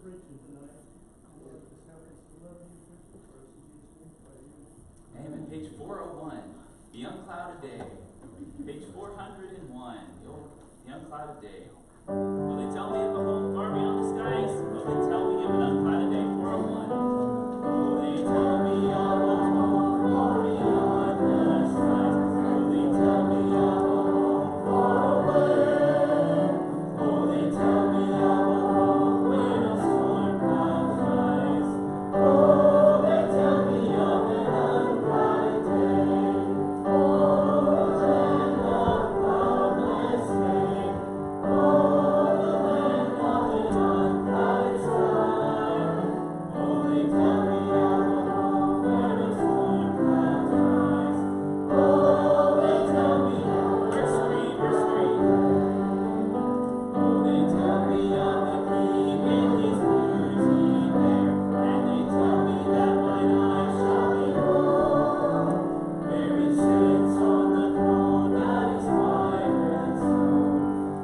preaching tonight. Lord, just help us to love you, preach the first in Jesus' name. Amen. Page 401, The Unclouded Day. Page 401, The Unclouded Day. Will they tell me of a home far beyond the skies? Will they tell me of an unclouded day? 401. Will they tell me of a home far beyond the skies? Will they tell me of a home far away? Will they tell me of a home where no storm clouds rise? Will they tell me of an unclouded day? Oh, the land of cloudless day. Oh, the land of an unclouded sky. Oh, they tell me of a home where no storm clouds rise. Oh, they tell me of verse 3. Oh, they tell me of the King in his beauty there, and they tell me that mine eyes shall behold, where he sits on the throne that is white and snow,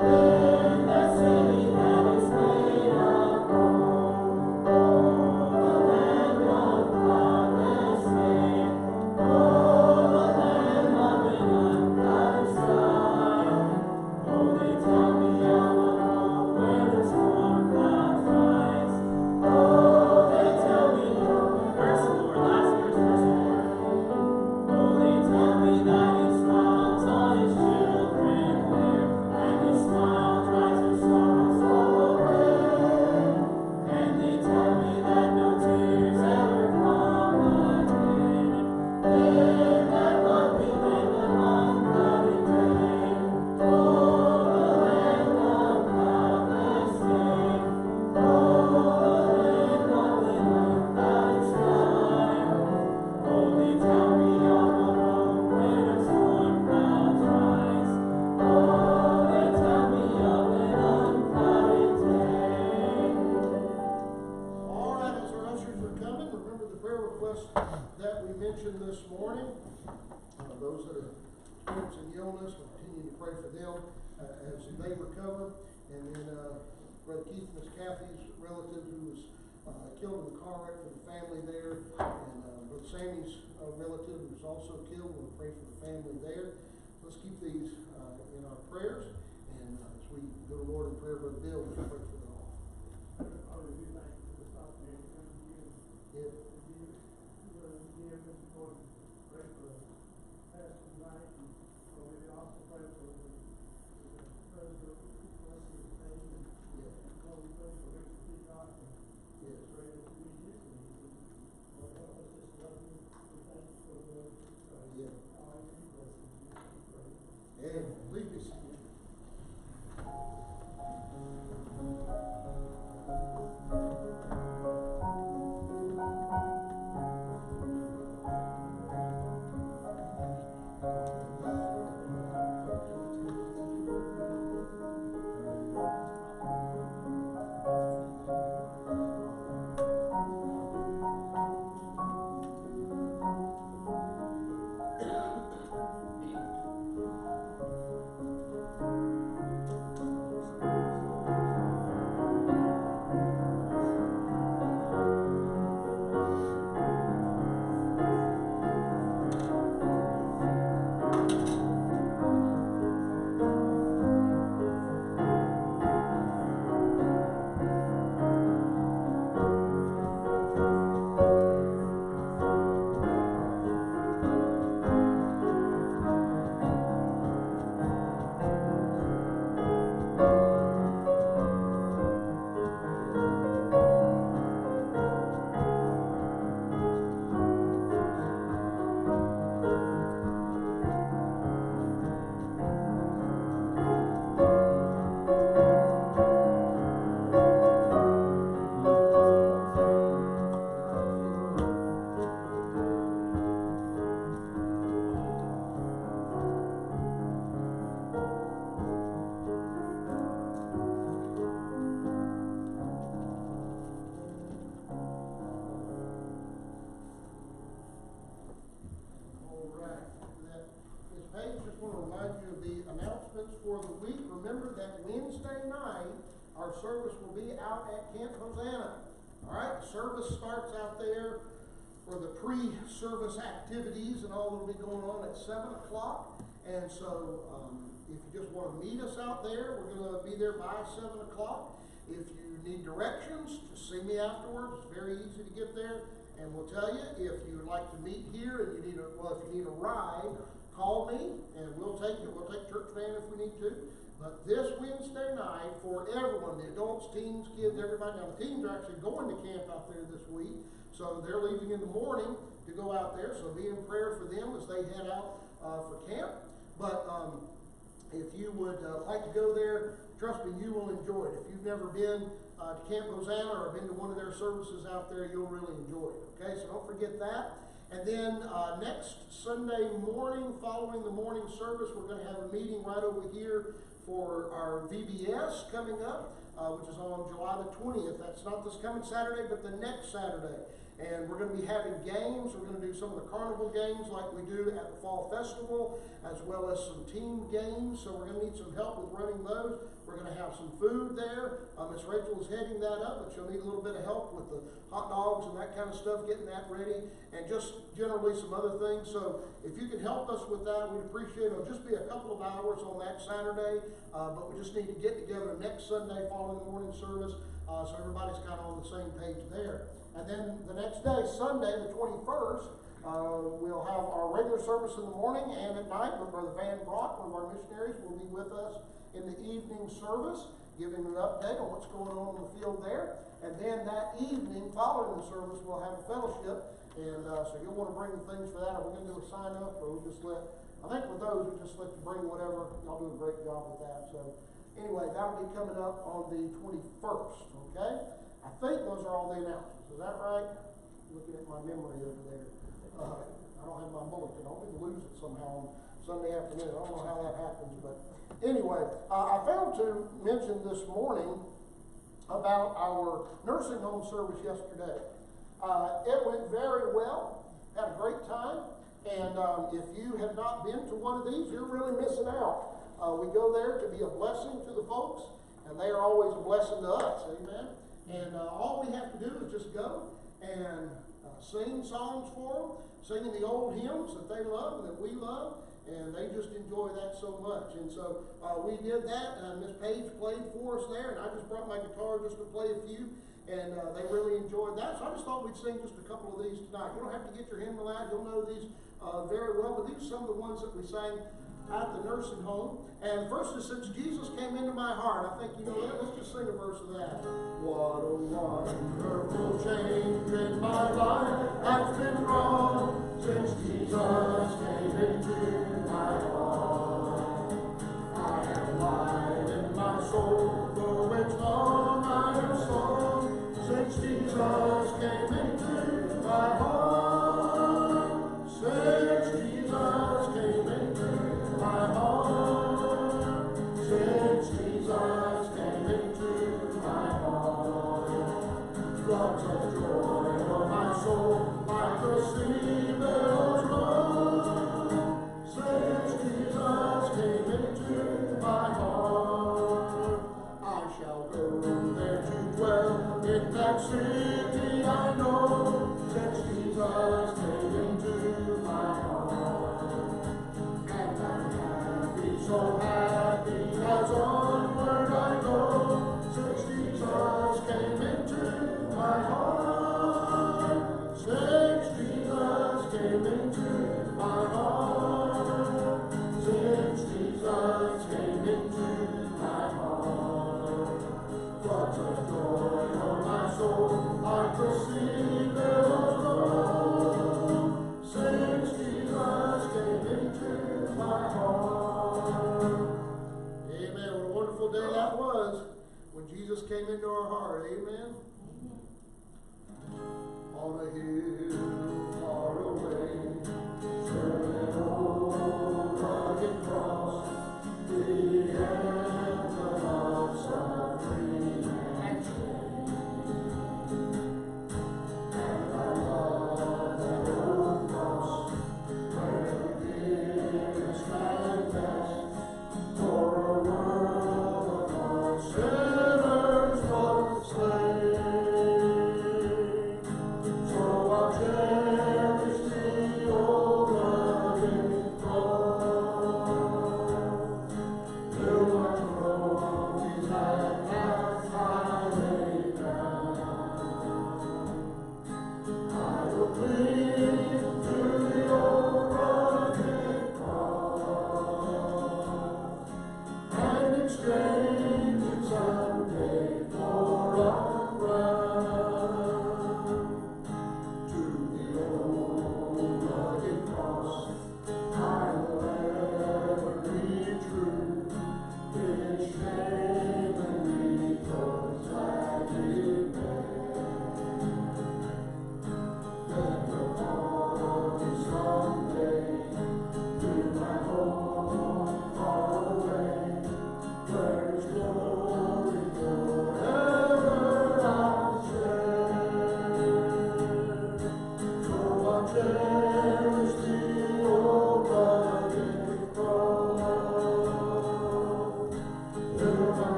in that city that is made of gold. Oh, the land of cloudless day. Oh, the land of an unclouded sky. Oh, they tell me of a home where the storm clouds rise. Oh, they tell me verse 4, last verse 4. Oh, they tell me that he smiles on his children there, and his smile dries their sorrows all away. And they tell me that no tears ever come again, in that lovely land of unclouded day. Oh, the land of cloudless day. Oh, the land of an unclouded sky. Oh, they tell me of a home where no storm clouds rise. Oh, they tell me of an unclouded day. All right, as our ushers are coming, remember the prayer requests that we mentioned this morning. Those that are experiencing illness, we'll continue to pray for them as they recover. And then Brother Keith and Miss Kathy's relative who was killed in a car wreck, for the family there. And Brother Sammy's relative who was also killed, we'll pray for the family there. Let's keep these in our prayers. And as we go to Lord in prayer, Brother Bill, let's pray for them all. Father, we thank you for this opportunity to come to you. Yeah. Pray for Pastor tonight, and we also pray for the president, bless his name, and Lord, we pray for Richard Peacock, and pray that we use him. Lord, help us just love you. We thank you for the all your blessings. We pray. And please be seated. our service will be out at Camp Hosanna. All right, service starts out there for the pre-service activities and all that will be going on at 7 o'clock. And so if you just want to meet us out there, we're going to be there by 7 o'clock. If you need directions, just see me afterwards. It's very easy to get there. And we'll tell you, if you would like to meet here and if you need a ride, call me and we'll take you. We'll take church van if we need to. But this Wednesday night, for everyone, the adults, teens, kids, everybody. Now the teens are actually going to camp out there this week. So they're leaving in the morning to go out there. So be in prayer for them as they head out for camp. But if you would like to go there, trust me, you will enjoy it. If you've never been to Camp Hosanna or been to one of their services out there, you'll really enjoy it. Okay, so don't forget that. And then next Sunday morning, following the morning service, we're going to have a meeting right over here for our VBS coming up, which is on July the 20th. That's not this coming Saturday, but the next Saturday. And we're going to be having games. We're going to do some of the carnival games like we do at the Fall Festival, as well as some team games. So we're going to need some help with running those. We're going to have some food there. Miss Rachel is heading that up, but she'll need a little bit of help with the hot dogs and that kind of stuff, getting that ready, and just generally some other things. So if you can help us with that, we'd appreciate it. It'll just be a couple of hours on that Saturday, but we just need to get together next Sunday following the morning service, so everybody's kind of on the same page there. And then the next day, Sunday, the 21st, we'll have our regular service in the morning and at night. But Brother Van Brock, one of our missionaries, will be with us in the evening service, giving an update on what's going on in the field there. And then that evening, following the service, we'll have a fellowship. And so you'll want to bring the things for that. Are we going to do a sign up, or we just let, I think with those, we just let you bring whatever. Y'all do a great job with that. So anyway, that'll be coming up on the 21st, okay? I think those are all the announcements. Is that right? Looking at my memory over there. I don't have my bulletin. I'll be lose it somehow on Sunday afternoon. I don't know how that happens, but anyway, I failed to mention this morning about our nursing home service yesterday. It went very well. Had a great time. And if you have not been to one of these, you're really missing out. We go there to be a blessing to the folks, and they are always a blessing to us. Amen. And all we have to do is just go and sing songs for them, singing the old hymns that they love and that we love, and they just enjoy that so much. And so we did that, and Miss Page played for us there, and I just brought my guitar just to play a few, and they really enjoyed that. So I just thought we'd sing just a couple of these tonight. You don't have to get your hymn out. You'll know these very well, but these are some of the ones that we sang at the nursing home. And first is Since Jesus Came Into My Heart. I think you know that. Let's just sing a verse of that. What a wonderful change in my life has been wrought since Jesus came into my heart. I have light in my soul, for which long I have sought, since Jesus came into my heart. Since Jesus came into my heart, since Jesus came into my heart, floods of joy for my soul, like the sea billows roll. Since Jesus came into my heart, I shall go there to dwell in that city I know. Since Jesus came into my heart, and I'm happy, so happy as onward I go. Since Jesus came into my heart, since Jesus came into my heart, since Jesus came into my heart, floods of joy on my soul, like the sea billows roll. Since Jesus came into my heart. Amen. What a wonderful day that was when Jesus came into our heart. Amen. On a hill far away, stood an old rugged cross, the emblem of suffering and shame. And I love that old cross, where it is manifest for a world of sinners.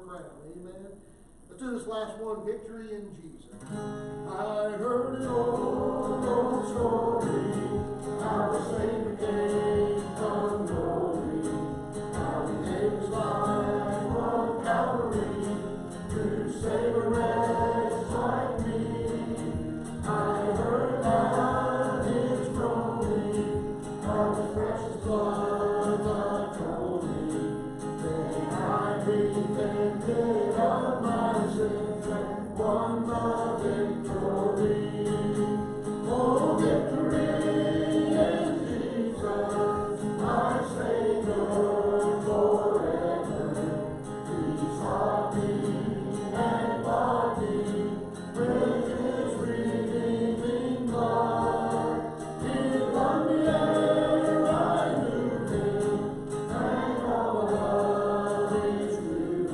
crown. Amen. Let's do this last one, victory in Jesus. I heard an old story, how the Savior came from glory, how he gave his life on Calvary to save a wretch like me. I heard about his groaning, how the precious blood that told me, that I repented of my sins and won the victory. Oh, victory in Jesus, my Savior forever. He sought me and bought me with his redeeming blood. He won me ere I knew him, and all the love is true.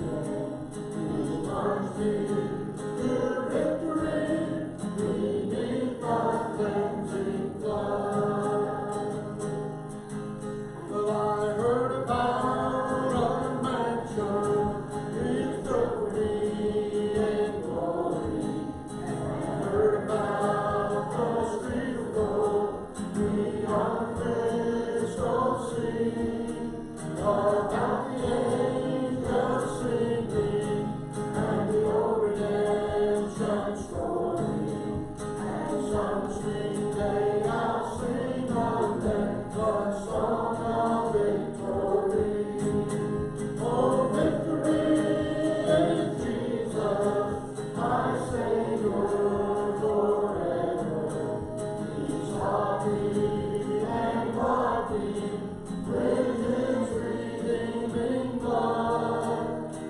He plunged me to victory beneath the cleansing flood. Well, I heard about a mansion with glory and glory, and I heard about the street of gold beyond crystal sea, about the angels singing and the old redemption story. And some sweet day I'll sing on them the song of victory. Oh, victory in Jesus, my Savior forever. He sought me and bought me with his redeeming blood.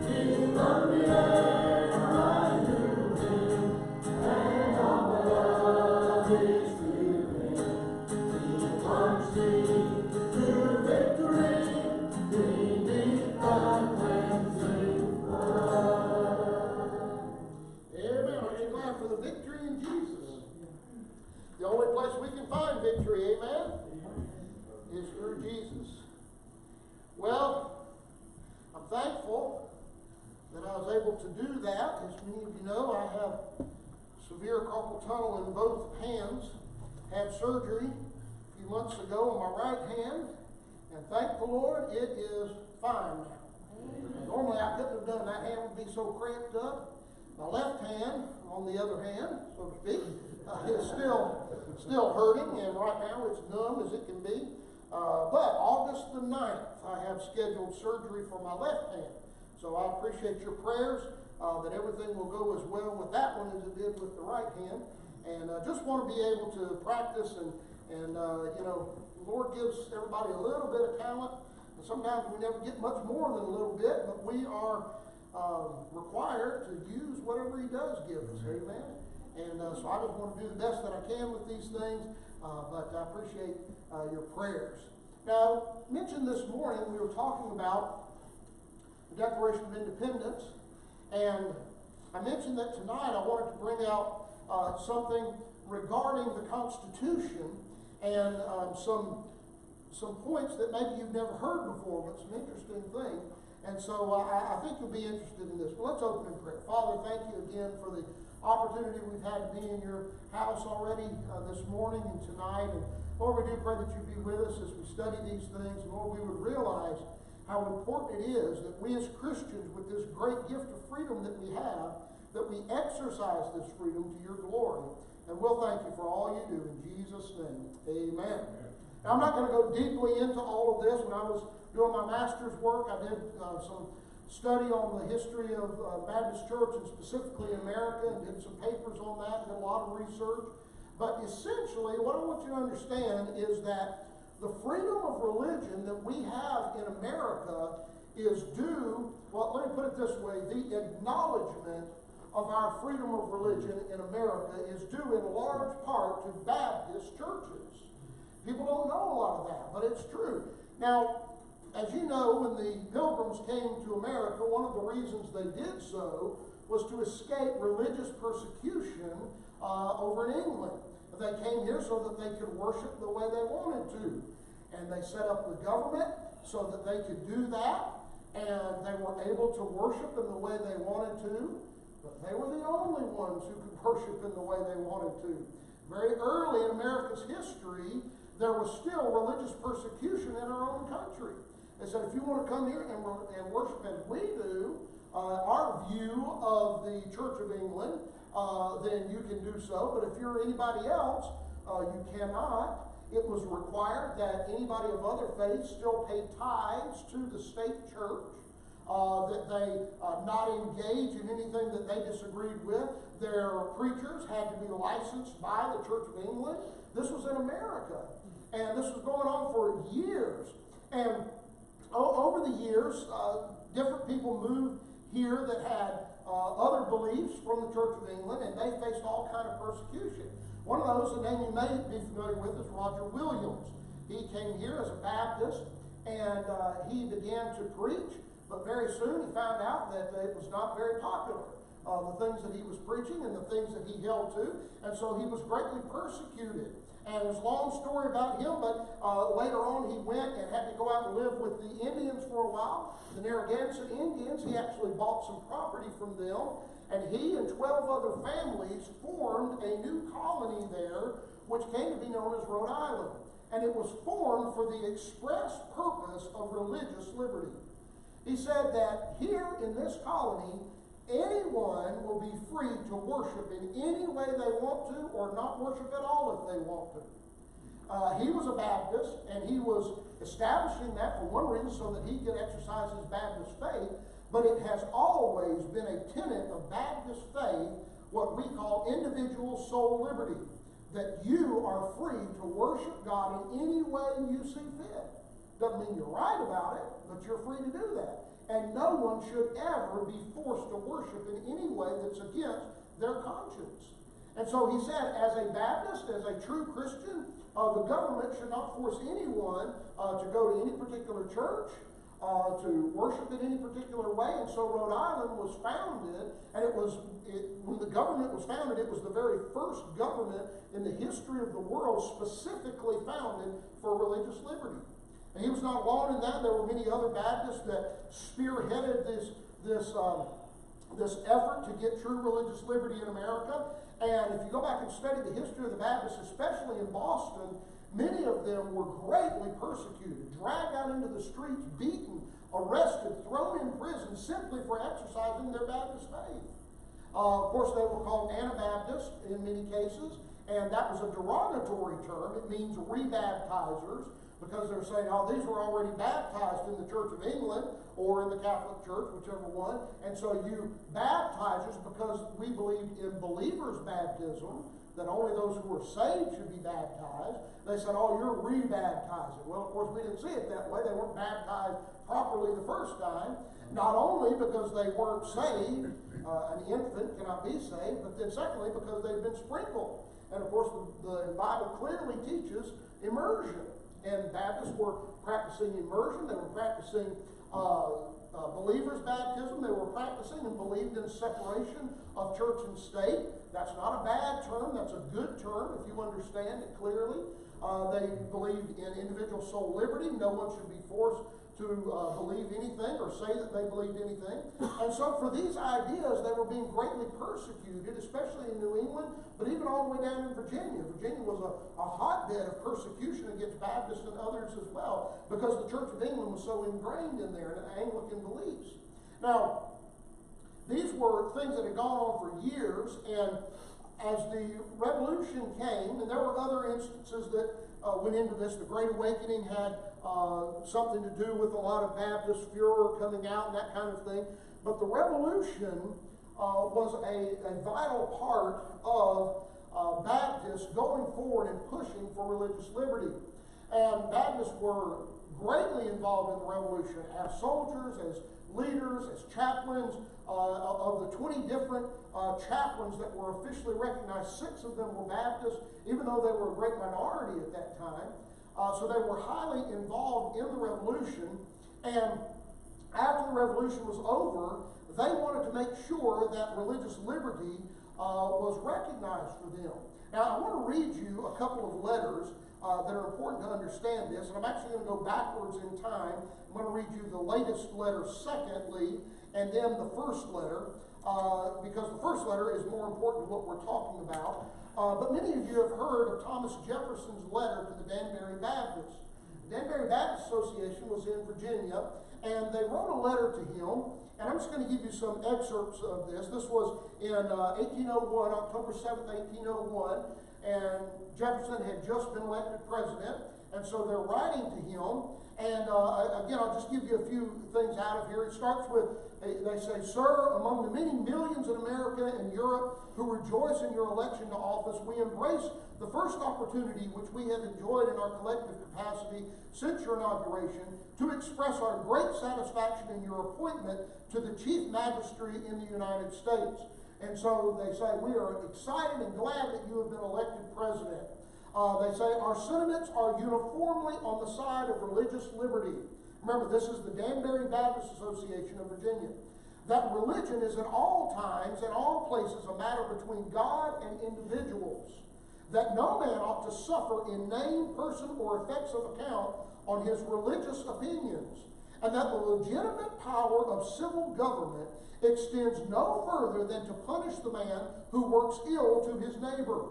He loved me ere I knew him, and all my love is through him. He plunged me to victory beneath the cleansing blood. Amen. Aren't you glad for the victory in Jesus? The only place we can find victory, amen, is through Jesus. Well, I'm thankful that I was able to do that. As many of you know, I have severe carpal tunnel in both hands. Had surgery a few months ago on my right hand, and thank the Lord, it is fine now. Normally I couldn't have done that. Hand would be so cramped up. My left hand, on the other hand, so to speak, is still hurting, and right now it's numb as it can be. But August the 9th, I have scheduled surgery for my left hand. So I appreciate your prayers that everything will go as well with that one as it did with the right hand. And just want to be able to practice and you know, the Lord gives everybody a little bit of talent. And sometimes we never get much more than a little bit, but we are required to use whatever He does give us. Amen. And so I just want to do the best that I can with these things, but I appreciate your prayers. Now, mentioned this morning, we were talking about the Declaration of Independence, and I mentioned that tonight I wanted to bring out something regarding the Constitution and some points that maybe you've never heard before, but some interesting things. And so I think you'll be interested in this. Well, let's open in prayer. Father, thank you again for the opportunity we've had to be in your house already this morning and tonight. And Lord, we do pray that you be with us as we study these things. And Lord, we would realize how important it is that we as Christians, with this great gift of freedom that we have, that we exercise this freedom to your glory. And we'll thank you for all you do in Jesus' name. Amen. Now, I'm not going to go deeply into all of this. When I was doing my master's work, I did some study on the history of Baptist Church, and specifically in America, and did some papers on that, did a lot of research. But essentially, what I want you to understand is that the freedom of religion that we have in America is due, well, let me put it this way, the acknowledgement of our freedom of religion in America is due in large part to Baptist churches. People don't know a lot of that, but it's true. Now, as you know, when the Pilgrims came to America, one of the reasons they did so was to escape religious persecution over in England. They came here so that they could worship the way they wanted to. And they set up the government so that they could do that. and they were able to worship in the way they wanted to, but they were the only ones who could worship in the way they wanted to. Very early in America's history, there was still religious persecution in our own country. They said, if you want to come here and worship as we do, our view of the Church of England, then you can do so. But if you're anybody else, you cannot. It was required that anybody of other faiths still pay tithes to the state church, that they not engage in anything that they disagreed with. Their preachers had to be licensed by the Church of England. This was in America, and this was going on for years. And over the years, different people moved here that had other beliefs from the Church of England, and they faced all kind of persecution. One of those, the name you may be familiar with, is Roger Williams. He came here as a Baptist, and he began to preach, but very soon he found out that it was not very popular, the things that he was preaching and the things that he held to, and so he was greatly persecuted. And there's a long story about him, but later on he went and had to go out and live with the Indians for a while. The Narragansett Indians, he actually bought some property from them, and he and 12 other families formed a new colony there, which came to be known as Rhode Island. And it was formed for the express purpose of religious liberty. He said that here in this colony, anyone will be free to worship in any way they want to, or not worship at all if they want to. He was a Baptist, and he was establishing that for one reason, so that he could exercise his Baptist faith. But it has always been a tenet of Baptist faith, what we call individual soul liberty, that you are free to worship God in any way you see fit. Doesn't mean you're right about it, but you're free to do that. And no one should ever be forced to worship in any way that's against their conscience. And so he said, as a Baptist, as a true Christian, the government should not force anyone to go to any particular church, to worship in any particular way. And so Rhode Island was founded, and when the government was founded, it was the very first government in the history of the world specifically founded for religious liberty. And he was not alone in that. There were many other Baptists that spearheaded this effort to get true religious liberty in America. And if you go back and study the history of the Baptists, especially in Boston, many of them were greatly persecuted, dragged out into the streets, beaten, arrested, thrown in prison simply for exercising their Baptist faith. Of course, they were called Anabaptists in many cases, and that was a derogatory term. It means rebaptizers, because they're saying, oh, these were already baptized in the Church of England or in the Catholic Church, whichever one. And so you baptizers, because we believed in believers' baptism, that only those who were saved should be baptized, they said, oh, you're rebaptizing. Well, of course, we didn't see it that way. They weren't baptized properly the first time, not only because they weren't saved, an infant cannot be saved, but then secondly, because they've been sprinkled. And of course, the Bible clearly teaches immersion. And Baptists were practicing immersion. They were practicing believers' baptism. They were practicing and believed in separation of church and state. That's not a bad term. That's a good term if you understand it clearly. They believed in individual soul liberty. No one should be forced to believe anything or say that they believed anything. And so for these ideas, they were being greatly persecuted, especially in New England, but even all the way down in Virginia. Virginia was a hotbed of persecution against Baptists and others as well, because the Church of England was so ingrained in there, in Anglican beliefs. Now, these were things that had gone on for years, and as the Revolution came, and there were other instances that went into this. The Great Awakening had something to do with a lot of Baptist furor coming out and that kind of thing. But the Revolution was a vital part of Baptists going forward and pushing for religious liberty. And Baptists were greatly involved in the Revolution as soldiers, as leaders, as chaplains. Of the 20 different chaplains that were officially recognized, 6 of them were Baptists, even though they were a great minority at that time. So they were highly involved in the Revolution. And after the Revolution was over, they wanted to make sure that religious liberty was recognized for them. Now, I want to read you a couple of letters that are important to understand this, and I'm actually going to go backwards in time. I'm going to read you the latest letter secondly, and then the first letter, because the first letter is more important to what we're talking about. But many of you have heard of Thomas Jefferson's letter to the Danbury Baptists. The Danbury Baptist Association was in Virginia, and they wrote a letter to him, and I'm just going to give you some excerpts of this. This was in 1801, October 7th, 1801, and Jefferson had just been elected president, and so they're writing to him. And again, I'll just give you a few things out of here. It starts with, they say, "Sir, among the many millions in America and Europe who rejoice in your election to office, we embrace the first opportunity which we have enjoyed in our collective capacity since your inauguration to express our great satisfaction in your appointment to the chief magistracy in the United States." And so they say, "We are excited and glad that you have been elected president." They say, "Our sentiments are uniformly on the side of religious liberty." Remember, this is the Danbury Baptist Association of Virginia. "That religion is at all times and all places a matter between God and individuals. That no man ought to suffer in name, person, or effects of account on his religious opinions. And that the legitimate power of civil government extends no further than to punish the man who works ill to his neighbor."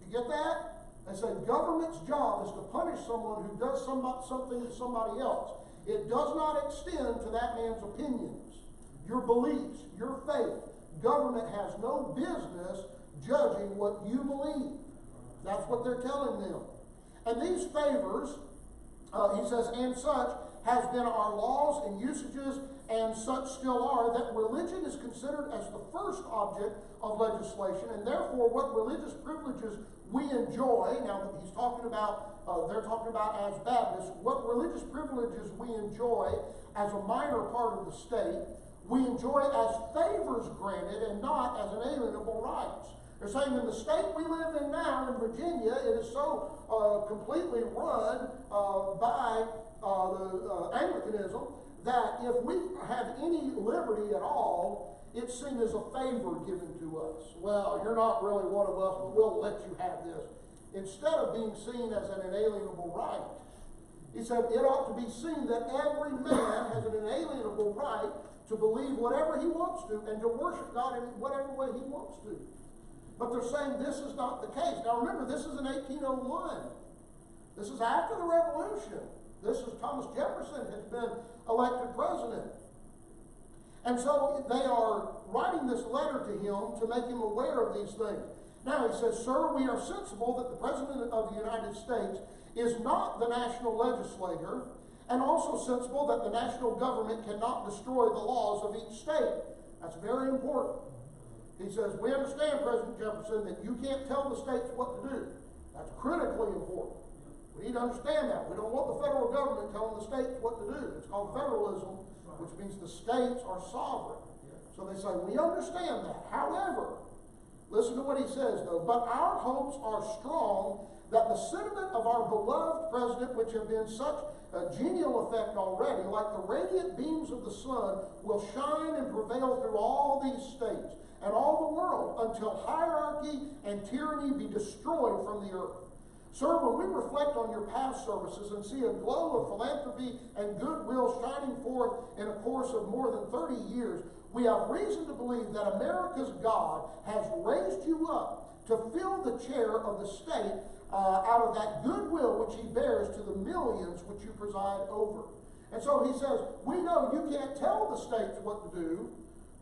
You get that? They say government's job is to punish someone who does something to somebody else. It does not extend to that man's opinions, your beliefs, your faith. Government has no business judging what you believe. That's what they're telling them. And these favors, he says, "and such has been our laws and usages, and such still are, that religion is considered as the first object of legislation, and therefore what religious privileges we enjoy," now that he's talking about, they're talking about as Baptists, "what religious privileges we enjoy as a minor part of the state, we enjoy as favors granted and not as inalienable rights." They're saying in the state we live in now, in Virginia, it is so completely run by the Anglicanism that if we have any liberty at all, it's seen as a favor given to us. Well, you're not really one of us, but we'll let you have this. Instead of being seen as an inalienable right. He said it ought to be seen that every man has an inalienable right to believe whatever he wants to and to worship God in whatever way he wants to. But they're saying this is not the case. Now remember, this is in 1801. This is after the Revolution. This is Thomas Jefferson has been elected president. And so they are writing this letter to him to make him aware of these things. Now he says, "Sir, we are sensible that the President of the United States is not the national legislator, and also sensible that the national government cannot destroy the laws of each state." That's very important. He says, "We understand, President Jefferson, that you can't tell the states what to do." That's critically important. We need to understand that. We don't want the federal government telling the states what to do. It's called federalism, which means the states are sovereign. So they say, we understand that. However, listen to what he says though, "But our hopes are strong that the sentiment of our beloved president, which have been such a genial effect already, like the radiant beams of the sun, will shine and prevail through all these states and all the world until hierarchy and tyranny be destroyed from the earth. Sir, when we reflect on your past services and see a glow of philanthropy and goodwill shining forth in a course of more than 30 years, we have reason to believe that America's God has raised you up to fill the chair of the state out of that goodwill which he bears to the millions which you preside over." And so he says, we know you can't tell the states what to do.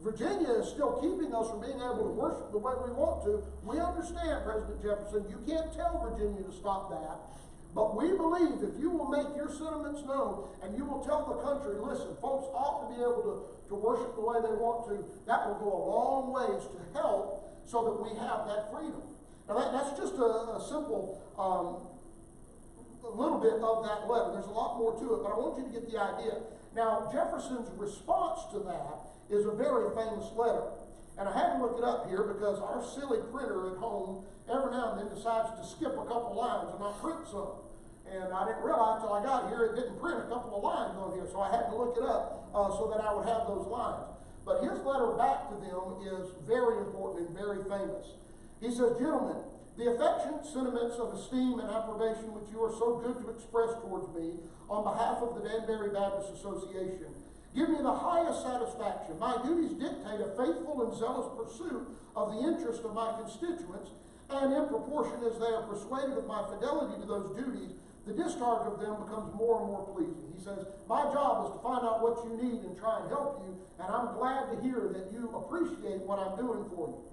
Virginia is still keeping us from being able to worship the way we want to. We understand, President Jefferson, you can't tell Virginia to stop that. But we believe if you will make your sentiments known and you will tell the country, listen, folks ought to be able to worship the way they want to, that will go a long ways to help so that we have that freedom. Now that's just a simple a little bit of that letter. There's a lot more to it, but I want you to get the idea. Now, Jefferson's response to that is a very famous letter. And I had to look it up here because our silly printer at home every now and then decides to skip a couple lines and not print some. And I didn't realize until I got here it didn't print a couple of lines on here, so I had to look it up so that I would have those lines. But his letter back to them is very important and very famous. He says, "Gentlemen, the affectionate sentiments of esteem and approbation which you are so good to express towards me on behalf of the Danbury Baptist Association give me the highest satisfaction. My duties dictate a faithful and zealous pursuit of the interest of my constituents, and in proportion as they are persuaded of my fidelity to those duties, the discharge of them becomes more and more pleasing." He says, "My job is to find out what you need and try and help you, and I'm glad to hear that you appreciate what I'm doing for you.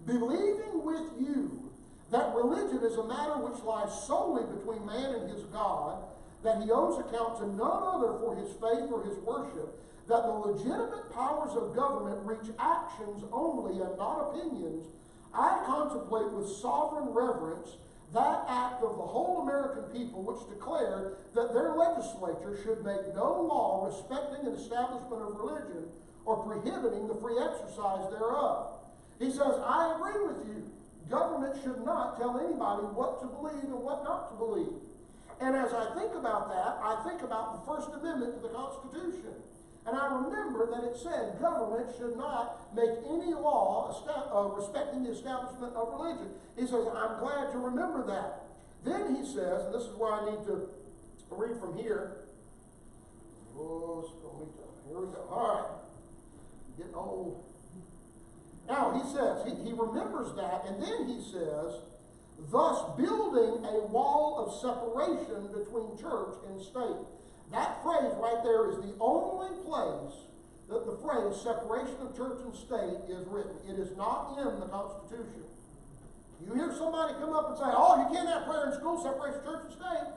Believing with you that religion is a matter which lies solely between man and his God, that he owes account to none other for his faith or his worship, that the legitimate powers of government reach actions only and not opinions, I contemplate with sovereign reverence that act of the whole American people which declared that their legislature should make no law respecting an establishment of religion or prohibiting the free exercise thereof." He says, "I agree with you. Government should not tell anybody what to believe and what not to believe." And as I think about that, I think about the First Amendment to the Constitution. And I remember that it said government should not make any law respecting the establishment of religion. He says, I'm glad to remember that. Then he says, and this is where I need to read from here. Here we go. All right. Getting old. Now he says, he remembers that, and then he says, thus building a wall of separation between church and state. That phrase right there is the only place that the phrase separation of church and state is written. It is not in the Constitution. You hear somebody come up and say, "Oh, you can't have prayer in school, separation of church and state.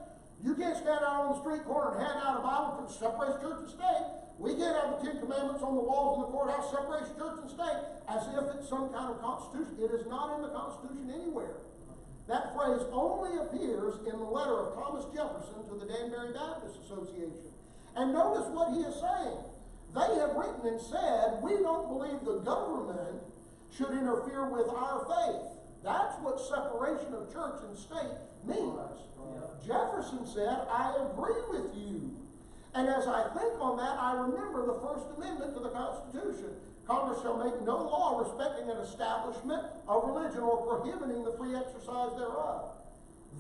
You can't stand out on the street corner and hand out a Bible for separation of church and state. We can't have the 10 Commandments on the walls in the courthouse, separation of church and state," as if it's some kind of constitution. It is not in the Constitution anywhere. That phrase only appears in the letter of Thomas Jefferson to the Danbury Baptist Association. And notice what he is saying. They have written and said, we don't believe the government should interfere with our faith. That's what separation of church and state means. Jefferson said, I agree with you. And as I think on that, I remember the First Amendment to the Constitution. Congress shall make no law respecting an establishment of religion or prohibiting the free exercise thereof,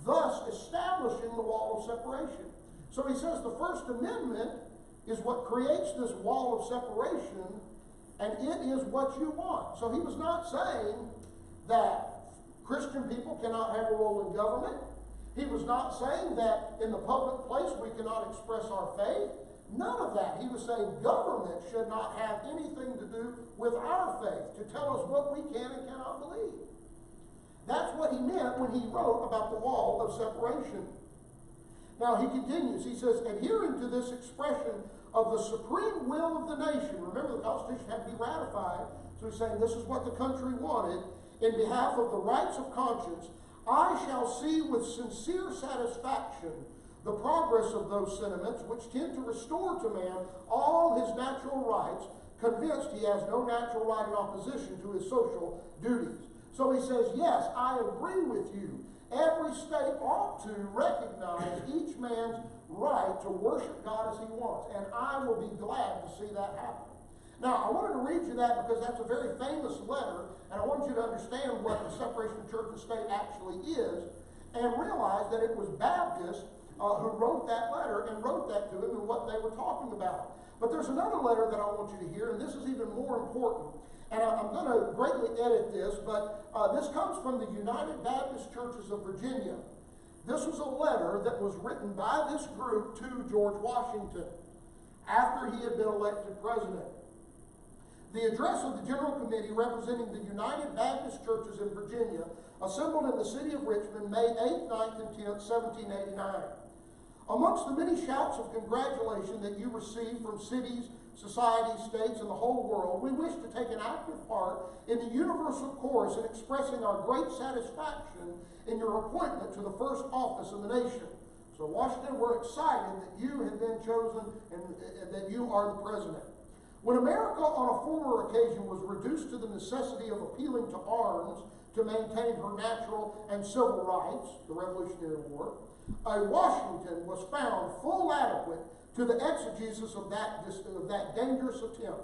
thus establishing the wall of separation. So he says the First Amendment is what creates this wall of separation, and it is what you want. So he was not saying that Christian people cannot have a role in government. He was not saying that in the public place we cannot express our faith. None of that. He was saying government should not have anything to do with our faith, to tell us what we can and cannot believe. That's what he meant when he wrote about the wall of separation. Now he continues. He says, adhering to this expression of the supreme will of the nation. Remember, the Constitution had to be ratified. So he's saying this is what the country wanted. In behalf of the rights of conscience, I shall see with sincere satisfaction the progress of those sentiments which tend to restore to man all his natural rights, convinced he has no natural right in opposition to his social duties. So he says, yes, I agree with you. Every state ought to recognize each man's right to worship God as he wants, and I will be glad to see that happen. Now, I wanted to read you that because that's a very famous letter, and I want you to understand what the separation of church and state actually is, and realize that it was Baptists who wrote that letter and wrote that to him and what they were talking about. But there's another letter that I want you to hear, and this is even more important. And I'm going to greatly edit this, but this comes from the United Baptist Churches of Virginia. This was a letter that was written by this group to George Washington after he had been elected president. The address of the General Committee representing the United Baptist Churches in Virginia, assembled in the city of Richmond, May 8th, 9th, and 10th, 1789. Amongst the many shouts of congratulation that you receive from cities, societies, states, and the whole world, we wish to take an active part in the universal chorus in expressing our great satisfaction in your appointment to the first office of the nation. So Washington, we're excited that you have been chosen and that you are the president. When America on a former occasion was reduced to the necessity of appealing to arms to maintain her natural and civil rights, the Revolutionary War, a Washington was found full adequate to the exegesis of that dangerous attempt,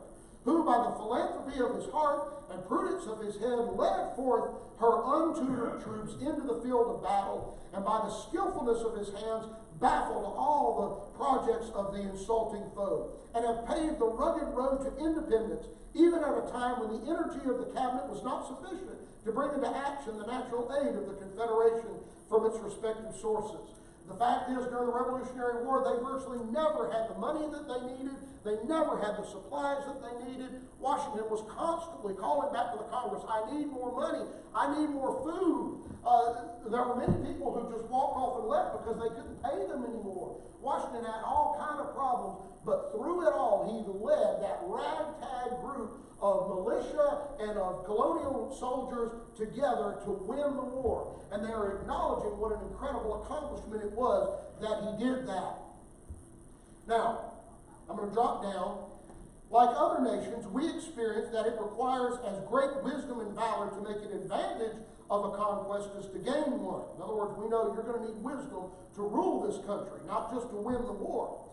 who by the philanthropy of his heart and prudence of his head led forth her untutored troops into the field of battle, and by the skillfulness of his hands baffled all the projects of the insulting foe, and have paved the rugged road to independence, even at a time when the energy of the cabinet was not sufficient to bring into action the natural aid of the Confederation from its respective sources. The fact is, during the Revolutionary War, they virtually never had the money that they needed. They never had the supplies that they needed. Washington was constantly calling back to the Congress, I need more money. I need more food. There were many people who just walked off and left because they couldn't pay them anymore. Washington had all kinds of problems, but through it all, he led that ragtag group of militia and of colonial soldiers together to win the war. And they are acknowledging what an incredible accomplishment it was that he did that. Now, I'm going to drop down. Like other nations, we experience that it requires as great wisdom and valor to make an advantage of a conquest as to gain one. In other words, we know you're going to need wisdom to rule this country, not just to win the war.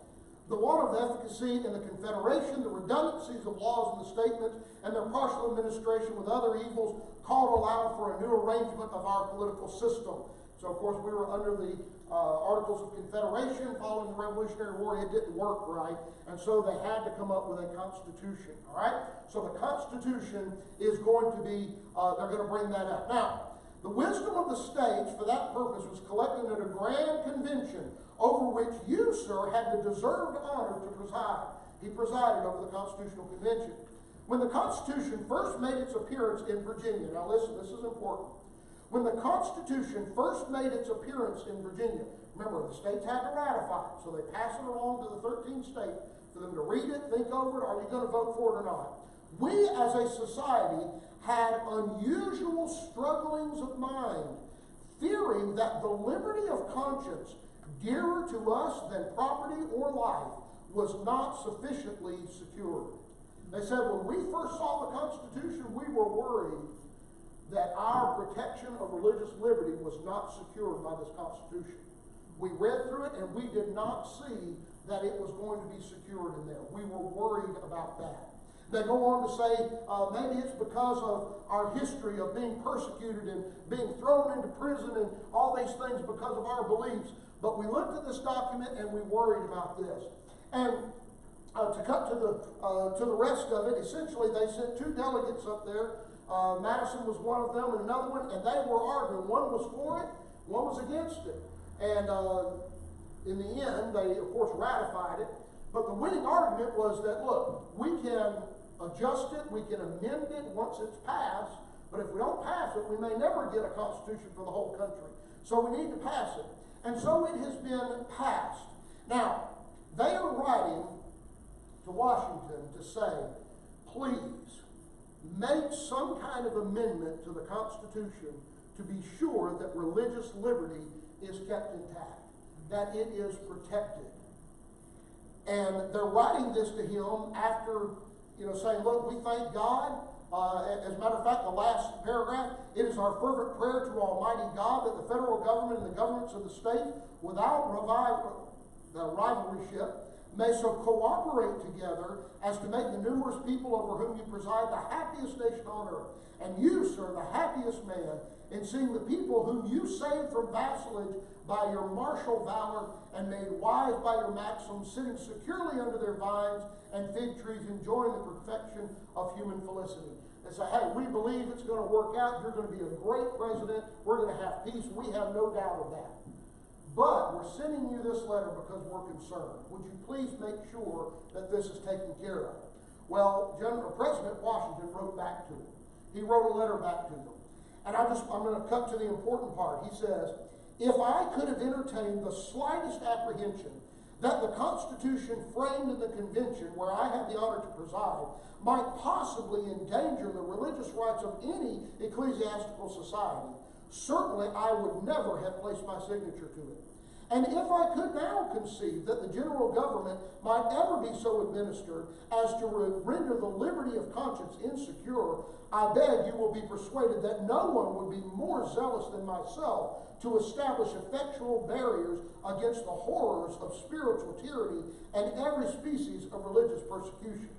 The want of efficacy in the Confederation, the redundancies of laws in the statements, and their partial administration with other evils called aloud for a new arrangement of our political system. So, of course, we were under the Articles of Confederation following the Revolutionary War. It didn't work right, and so they had to come up with a constitution. All right? So the Constitution is going to be, they're going to bring that up. Now, the wisdom of the states for that purpose was collected at a grand convention over which you, sir, had the deserved honor to preside. He presided over the Constitutional Convention. When the Constitution first made its appearance in Virginia, now listen, this is important. When the Constitution first made its appearance in Virginia, remember, the states had to ratify it, so they pass it along to the 13 states for them to read it, think over it, are you going to vote for it or not? We as a society had unusual strugglings of mind, fearing that the liberty of conscience, dearer to us than property or life, was not sufficiently secured. They said when we first saw the Constitution, we were worried that our protection of religious liberty was not secured by this Constitution. We read through it and we did not see that it was going to be secured in there. We were worried about that. They go on to say maybe it's because of our history of being persecuted and being thrown into prison and all these things because of our beliefs. But we looked at this document and we worried about this. And to cut to the rest of it, essentially they sent two delegates up there. Madison was one of them and another one, and they were arguing. One was for it, one was against it. And in the end, they, of course, ratified it. But the winning argument was that, look, we can adjust it, we can amend it once it's passed, but if we don't pass it, we may never get a constitution for the whole country. So we need to pass it. And so it has been passed. Now, they are writing to Washington to say, please, make some kind of amendment to the Constitution to be sure that religious liberty is kept intact, that it is protected. And they're writing this to him after, saying, look, we thank God. As a matter of fact, the last paragraph, it is our fervent prayer to Almighty God that the federal government and the governments of the states, without rivalryship, may so cooperate together as to make the numerous people over whom you preside the happiest nation on earth. And you, sir, the happiest man, in seeing the people whom you saved from vassalage by your martial valor and made wise by your maxims, sitting securely under their vines and fig trees, enjoying the perfection of human felicity. They say, hey, we believe it's going to work out. You're going to be a great president. We're going to have peace. We have no doubt of that. But we're sending you this letter because we're concerned. Would you please make sure that this is taken care of? Well, President Washington wrote back to them. He wrote a letter back to them. And I'm going to cut to the important part. He says, if I could have entertained the slightest apprehension that the Constitution framed in the convention where I have the honor to preside might possibly endanger the religious rights of any ecclesiastical society, certainly I would never have placed my signature to it. And if I could now conceive that the general government might ever be so administered as to render the liberty of conscience insecure, I beg you will be persuaded that no one would be more zealous than myself to establish effectual barriers against the horrors of spiritual tyranny and every species of religious persecution.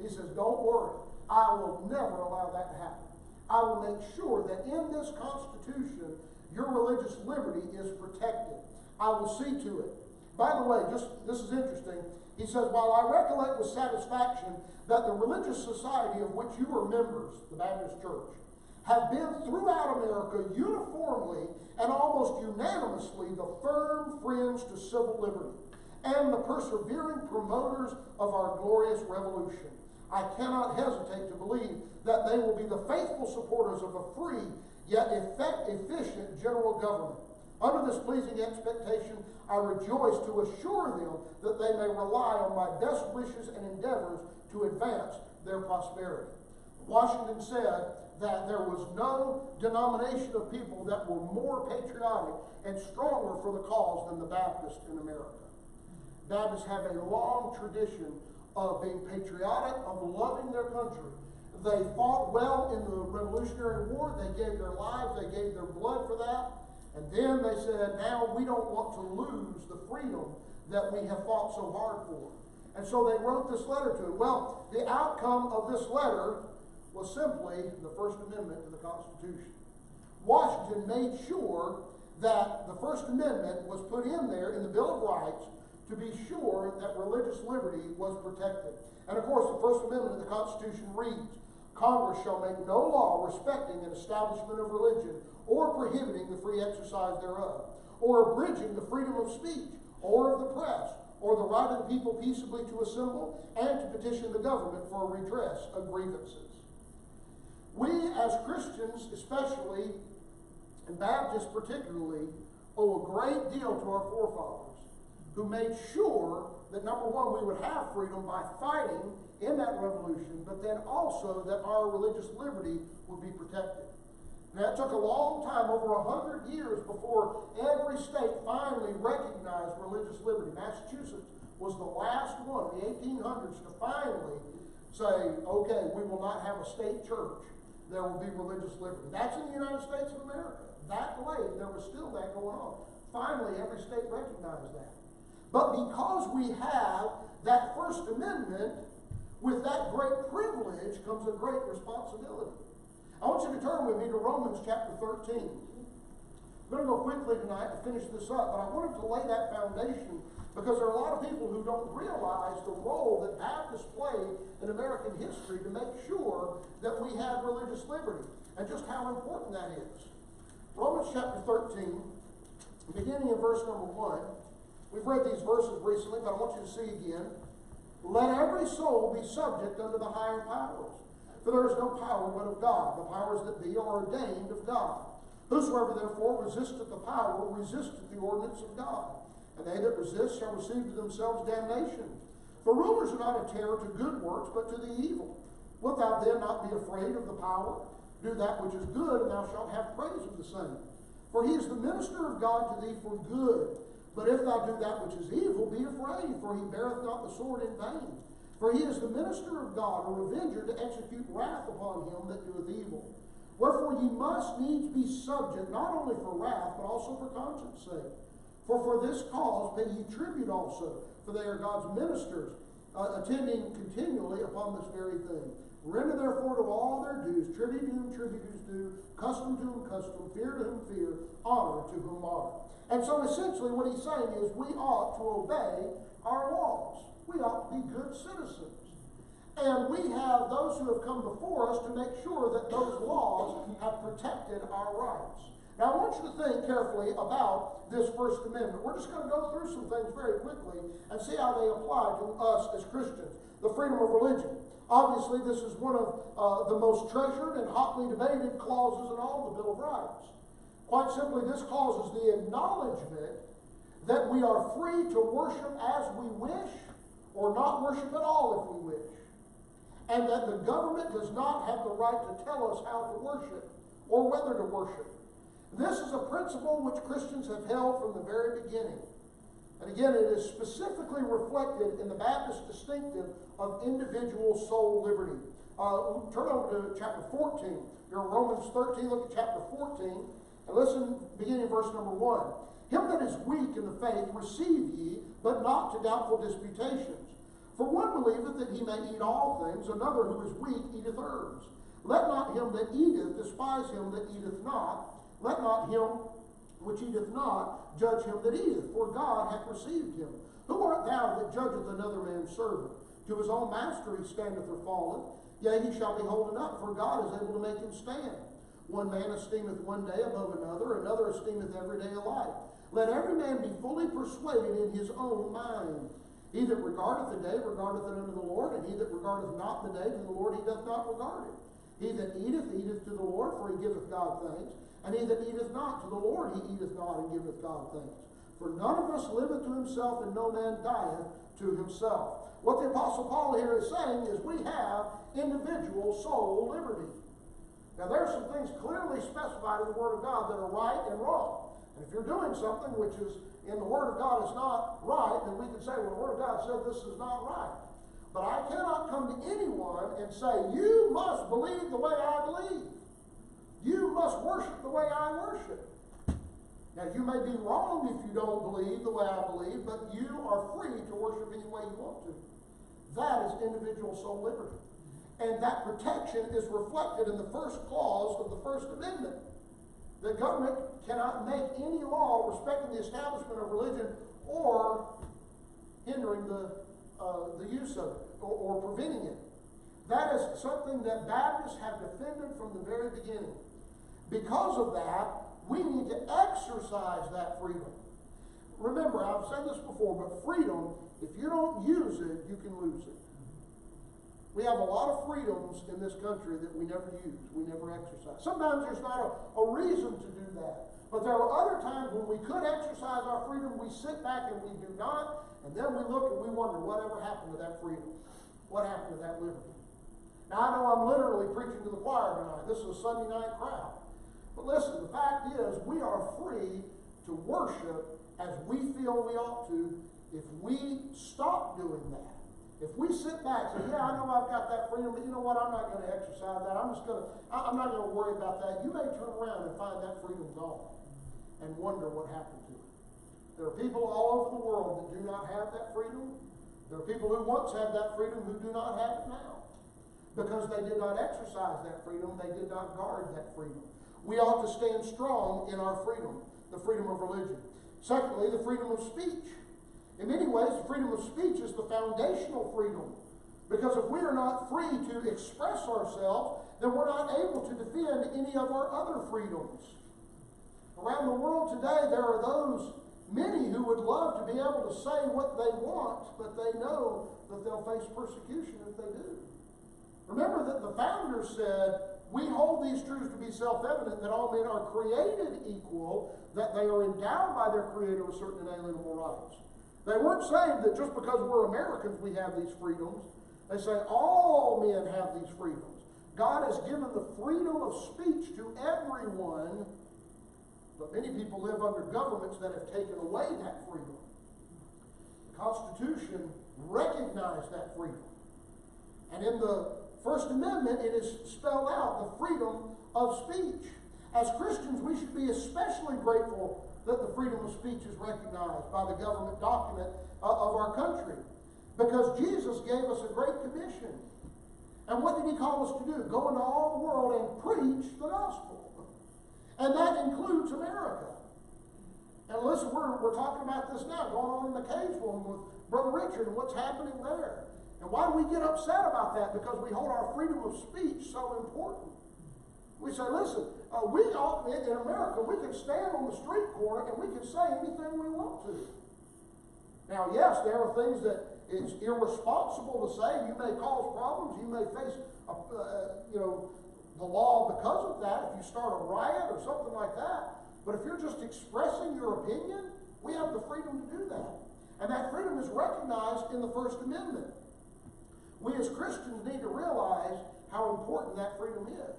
He says, don't worry. I will never allow that to happen. I will make sure that in this Constitution, your religious liberty is protected. I will see to it. By the way, this is interesting. He says, while I recollect with satisfaction that the religious society of which you are members, the Baptist Church, have been throughout America uniformly and almost unanimously the firm friends to civil liberty and the persevering promoters of our glorious revolution, I cannot hesitate to believe that they will be the faithful supporters of a free yet efficient general government. Under this pleasing expectation, I rejoice to assure them that they may rely on my best wishes and endeavors to advance their prosperity. Washington said that there was no denomination of people that were more patriotic and stronger for the cause than the Baptists in America. Baptists have a long tradition of being patriotic, of loving their country. They fought well in the Revolutionary War. They gave their lives, they gave their blood for that. And then they said, now we don't want to lose the freedom that we have fought so hard for. And so they wrote this letter to him. Well, the outcome of this letter was simply the First Amendment to the Constitution. Washington made sure that the First Amendment was put in there in the Bill of Rights to be sure that religious liberty was protected. And of course, the First Amendment of the Constitution reads, Congress shall make no law respecting an establishment of religion or prohibiting the free exercise thereof, or abridging the freedom of speech, or of the press, or the right of the people peaceably to assemble and to petition the government for a redress of grievances. We as Christians, especially, and Baptists particularly, owe a great deal to our forefathers, who made sure that, number one, we would have freedom by fighting in that revolution, but then also that our religious liberty would be protected. Now, it took a long time, over 100 years, before every state finally recognized religious liberty. Massachusetts was the last one in the 1800s to finally say, okay, we will not have a state church. There will be religious liberty. That's in the United States of America. That late, there was still that going on. Finally, every state recognized that. But because we have that First Amendment, with that great privilege comes a great responsibility. I want you to turn with me to Romans chapter 13. I'm going to go quickly tonight to finish this up, but I wanted to lay that foundation because there are a lot of people who don't realize the role that Baptists played in American history to make sure that we have religious liberty and just how important that is. Romans chapter 13, beginning in verse number 1. We've read these verses recently, but I want you to see again. Let every soul be subject unto the higher powers. For there is no power but of God. The powers that be are ordained of God. Whosoever therefore resisteth the power resisteth the ordinance of God. And they that resist shall receive to themselves damnation. For rulers are not a terror to good works, but to the evil. Wilt thou then not be afraid of the power? Do that which is good, and thou shalt have praise of the same. For he is the minister of God to thee for good. But if thou do that which is evil, be afraid, for he beareth not the sword in vain. For he is the minister of God, a revenger to execute wrath upon him that doeth evil. Wherefore ye must needs be subject, not only for wrath, but also for conscience sake. For this cause pay ye tribute also, for they are God's ministers, attending continually upon this very thing. Render therefore to all their dues, tribute to whom tribute is due, custom to whom custom, fear to whom fear, honor to whom honor. And so essentially what he's saying is we ought to obey our laws. We ought to be good citizens. And we have those who have come before us to make sure that those laws have protected our rights. Now I want you to think carefully about this First Amendment. We're just going to go through some things very quickly and see how they apply to us as Christians. The freedom of religion. Obviously, this is one of the most treasured and hotly debated clauses in all the Bill of Rights. Quite simply, this clause is the acknowledgement that we are free to worship as we wish or not worship at all if we wish. And that the government does not have the right to tell us how to worship or whether to worship. This is a principle which Christians have held from the very beginning. And again, it is specifically reflected in the Baptist distinctive of individual soul liberty. Turn over to chapter 14. You're in Romans 13, look at chapter 14. And listen, beginning verse number 1. Him that is weak in the faith receive ye, but not to doubtful disputations. For one believeth that he may eat all things, another who is weak eateth herbs. Let not him that eateth despise him that eateth not. Let not him which eateth not judge him that eateth, for God hath received him. Who art thou that judgeth another man's servant? To his own master he standeth or falleth, yea, he shall be holden up, for God is able to make him stand. One man esteemeth one day above another, another esteemeth every day alike. Let every man be fully persuaded in his own mind. He that regardeth the day regardeth it unto the Lord, and he that regardeth not the day to the Lord he doth not regard it. He that eateth, eateth to the Lord, for he giveth God thanks. And he that eateth not to the Lord, he eateth not and giveth God thanks. For none of us liveth to himself, and no man dieth to himself. What the Apostle Paul here is saying is we have individual soul liberty. Now there are some things clearly specified in the Word of God that are right and wrong. And if you're doing something which is in the Word of God is not right, then we can say, well, the Word of God said this is not right. But I cannot come to anyone and say, you must believe the way I believe. You must worship the way I worship. Now, you may be wrong if you don't believe the way I believe, but you are free to worship any way you want to. That is individual soul liberty. And that protection is reflected in the first clause of the First Amendment. The government cannot make any law respecting the establishment of religion or hindering the use of it or preventing it. That is something that Baptists have defended from the very beginning. Because of that, we need to exercise that freedom. Remember, I've said this before, but freedom, if you don't use it, you can lose it. We have a lot of freedoms in this country that we never use, we never exercise. Sometimes there's not a reason to do that. But there are other times when we could exercise our freedom, we sit back and we do not, and then we look and we wonder, whatever happened to that freedom? What happened to that liberty? Now, I know I'm literally preaching to the choir tonight. This is a Sunday night crowd. But listen, the fact is, we are free to worship as we feel we ought to if we stop doing that. If we sit back and say, yeah, I know I've got that freedom, but you know what, I'm not going to exercise that. I'm not going to worry about that. You may turn around and find that freedom gone and wonder what happened to it. There are people all over the world that do not have that freedom. There are people who once had that freedom who do not have it now. Because they did not exercise that freedom, they did not guard that freedom. We ought to stand strong in our freedom, the freedom of religion. Secondly, the freedom of speech. In many ways, the freedom of speech is the foundational freedom. Because if we are not free to express ourselves, then we're not able to defend any of our other freedoms. Around the world today, there are those, many who would love to be able to say what they want, but they know that they'll face persecution if they do. Remember that the founders said, we hold these truths to be self-evident, that all men are created equal, that they are endowed by their Creator with certain inalienable rights. They weren't saying that just because we're Americans we have these freedoms. They say all men have these freedoms. God has given the freedom of speech to everyone, but many people live under governments that have taken away that freedom. The Constitution recognized that freedom. And in the First Amendment, it is spelled out the freedom of speech. As Christians, we should be especially grateful that the freedom of speech is recognized by the government document of our country. Because Jesus gave us a great commission. And what did he call us to do? Go into all the world and preach the gospel. And that includes America. And listen, we're talking about this now, going on in the Cajun with Brother Richard and what's happening there. And why do we get upset about that? Because we hold our freedom of speech so important. We say, listen, in America, we can stand on the street corner and we can say anything we want to. Now, yes, there are things that it's irresponsible to say. You may cause problems. You may face, the law because of that. If you start a riot or something like that. But if you're just expressing your opinion, we have the freedom to do that. And that freedom is recognized in the First Amendment. We as Christians need to realize how important that freedom is.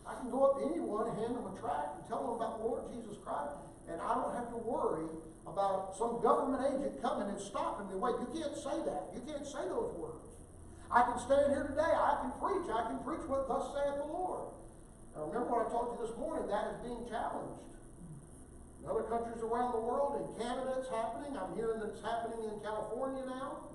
I can go up to anyone, hand them a tract, and tell them about the Lord Jesus Christ, and I don't have to worry about some government agent coming and stopping me. Wait, you can't say that. You can't say those words. I can stand here today. I can preach what thus saith the Lord. Now remember what I told you this morning, that is being challenged. In other countries around the world, in Canada it's happening. I'm hearing that it's happening in California now.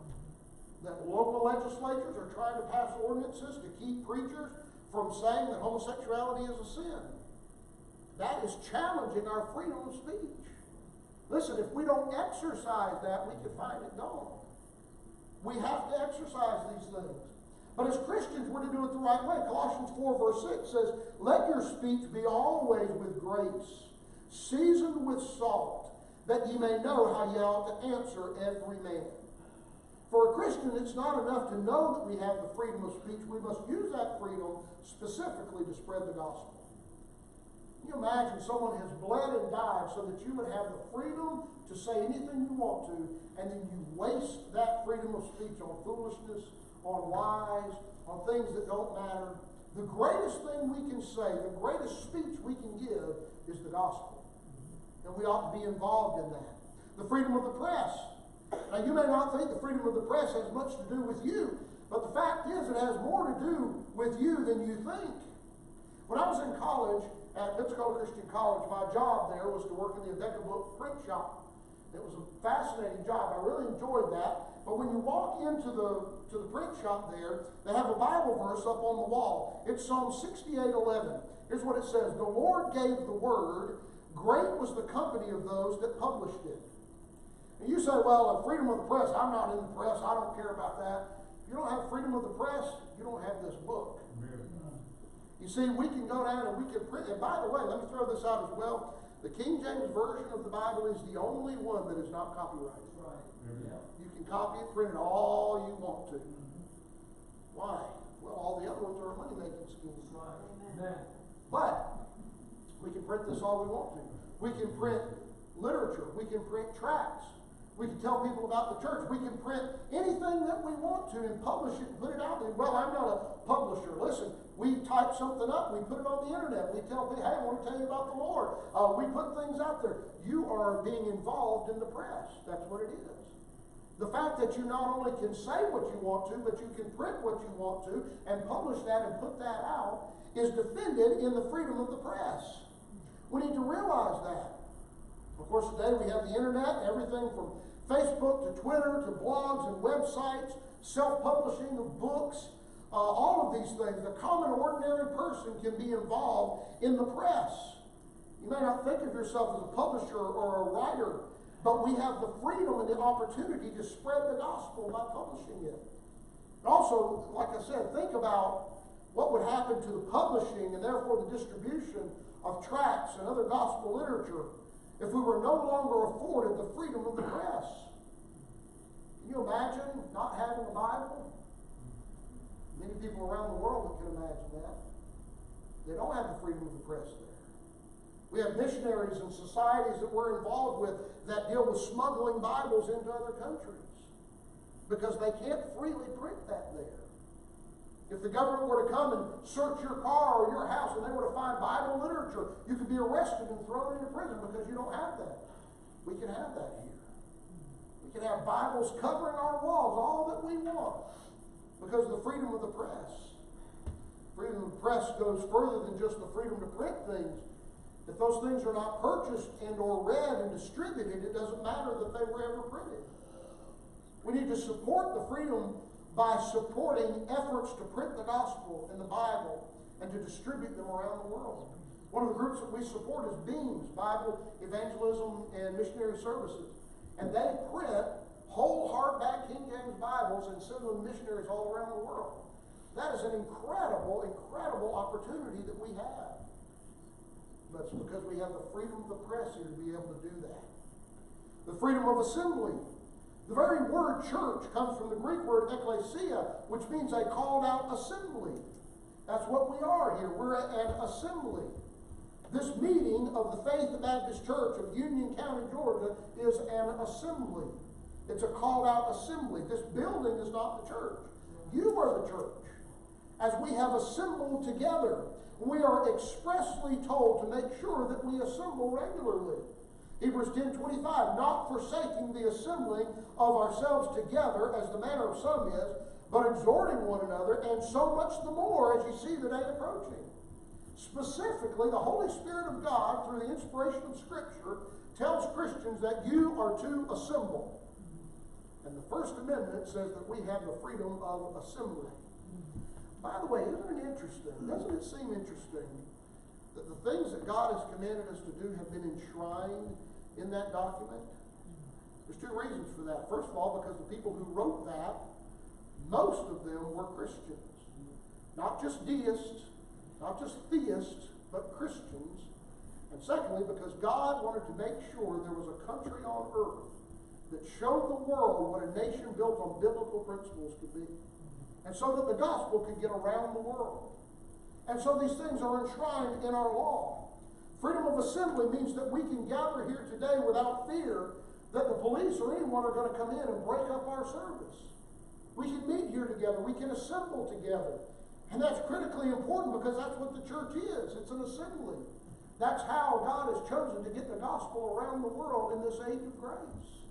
that local legislatures are trying to pass ordinances to keep preachers from saying that homosexuality is a sin. That is challenging our freedom of speech. Listen, if we don't exercise that, we could find it gone. We have to exercise these things. But as Christians, we're to do it the right way. Colossians 4 verse 6 says, "Let your speech be always with grace, seasoned with salt, that ye may know how ye ought to answer every man." For a Christian, it's not enough to know that we have the freedom of speech. We must use that freedom specifically to spread the gospel. Can you imagine someone has bled and died so that you would have the freedom to say anything you want to, and then you waste that freedom of speech on foolishness, on lies, on things that don't matter? The greatest thing we can say, the greatest speech we can give is the gospel. And we ought to be involved in that. The freedom of the press. Now, you may not think the freedom of the press has much to do with you, but the fact is it has more to do with you than you think. When I was in college at Pensacola Christian College, my job there was to work in the Adeka Book print shop. It was a fascinating job. I really enjoyed that. But when you walk into the print shop there, they have a Bible verse up on the wall. It's Psalm 68:11. Here's what it says: "The Lord gave the word, great was the company of those that published it." And you say, "Well, freedom of the press, I'm not in the press, I don't care about that." If you don't have freedom of the press, you don't have this book. You see, we can go down and we can print. And by the way, let me throw this out as well. The King James Version of the Bible is the only one that is not copyrighted. You can copy it, print it all you want to. Why? Well, all the other ones are money-making schemes. But we can print this all we want to. We can print literature. We can print tracts. We can tell people about the church. We can print anything that we want to and publish it and put it out there. Well, I'm not a publisher. Listen, we type something up. We put it on the internet. We tell people, "Hey, I want to tell you about the Lord." We put things out there. You are being involved in the press. That's what it is. The fact that you not only can say what you want to, but you can print what you want to and publish that and put that out is defended in the freedom of the press. We need to realize that. Of course, today we have the internet, everything from Facebook to Twitter to blogs and websites, self-publishing of books, all of these things. The common ordinary person can be involved in the press. You may not think of yourself as a publisher or a writer, but we have the freedom and the opportunity to spread the gospel by publishing it. And also, like I said, think about what would happen to the publishing and therefore the distribution of tracts and other gospel literature if we were no longer afforded the freedom of the press. Can you imagine not having a Bible? Many people around the world that can imagine that. They don't have the freedom of the press there. We have missionaries and societies that we're involved with that deal with smuggling Bibles into other countries because they can't freely print that there. If the government were to come and search your car or your house and they were to find Bible literature, you could be arrested and thrown into prison because you don't have that. We can have that here. We can have Bibles covering our walls, all that we want, because of the freedom of the press. Freedom of the press goes further than just the freedom to print things. If those things are not purchased and or read and distributed, it doesn't matter that they were ever printed. We need to support the freedom by supporting efforts to print the gospel and the Bible and to distribute them around the world. One of the groups that we support is Beams, Bible Evangelism and Missionary Services. And they print whole hardback King James Bibles and send them to missionaries all around the world. That is an incredible, incredible opportunity that we have. But it's because we have the freedom of the press here to be able to do that. The freedom of assembly. The very word church comes from the Greek word ekklesia, which means a called out assembly. That's what we are here. We're an assembly. This meeting of the Faith Baptist Church of Union County, Georgia, is an assembly. It's a called out assembly. This building is not the church. You are the church. As we have assembled together, we are expressly told to make sure that we assemble regularly. Hebrews 10:25, not forsaking the assembling of ourselves together, as the manner of some is, but exhorting one another, and so much the more as you see the day approaching. Specifically, the Holy Spirit of God, through the inspiration of Scripture, tells Christians that you are to assemble. And the First Amendment says that we have the freedom of assembly. By the way, isn't it interesting? Doesn't it seem interesting that the things that God has commanded us to do have been enshrined in that document? There's two reasons for that. First of all, because the people who wrote that, most of them were Christians. Not just deists, not just theists, but Christians. And secondly, because God wanted to make sure there was a country on earth that showed the world what a nation built on biblical principles could be. And so that the gospel could get around the world. And so these things are enshrined in our law. Freedom of assembly means that we can gather here today without fear that the police or anyone are going to come in and break up our service. We can meet here together. We can assemble together. And that's critically important because that's what the church is. It's an assembly. That's how God has chosen to get the gospel around the world in this age of grace.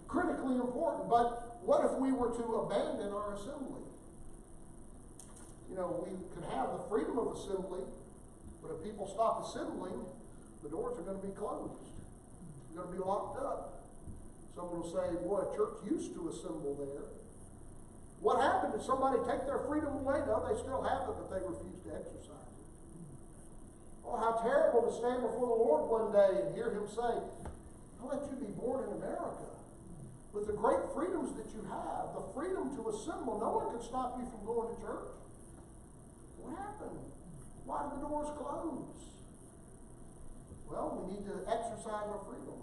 Critically important. But what if we were to abandon our assembly? You know, we could have the freedom of assembly, but if people stop assembling, the doors are going to be closed. They're going to be locked up. Someone will say, boy, a church used to assemble there. What happened? Did somebody take their freedom away? No, they still have it, but they refuse to exercise it. Oh, how terrible to stand before the Lord one day and hear Him say, I'll let you be born in America. With the great freedoms that you have, the freedom to assemble, no one can stop you from going to church. What happened? Why did the doors close? Well, we need to exercise our freedom.